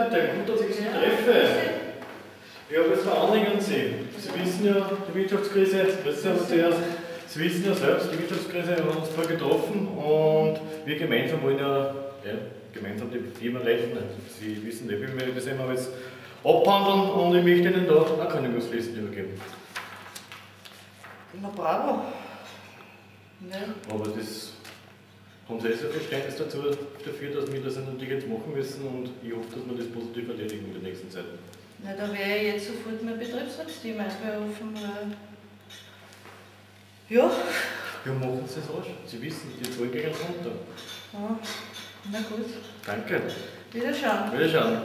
Leute, gut, dass ich Sie treffe. Ich habe jetzt ein Anliegen an Sie. Sie wissen ja, die Wirtschaftskrise, das ist aber zuerst, Sie wissen ja selbst, die Wirtschaftskrise hat uns voll getroffen und wir gemeinsam wollen ja gemeinsam die Firma retten. Sie wissen nicht, wie wir das immer alles abhandeln und ich möchte Ihnen da eine Kündigungsliste übergeben. Na bravo. Ja. Aber das haben Sie also Verständnis dafür, dass wir das natürlich jetzt machen müssen und ich hoffe, dass wir das positiv erledigen in der nächsten Zeit. Na, da werde ich jetzt sofort mein Betriebsratsteam einberufen. Ja. Ja, machen Sie es rasch. Sie wissen, die Zahlen gehen runter. Ja. Na gut. Danke. Wiederschauen. Wiederschauen.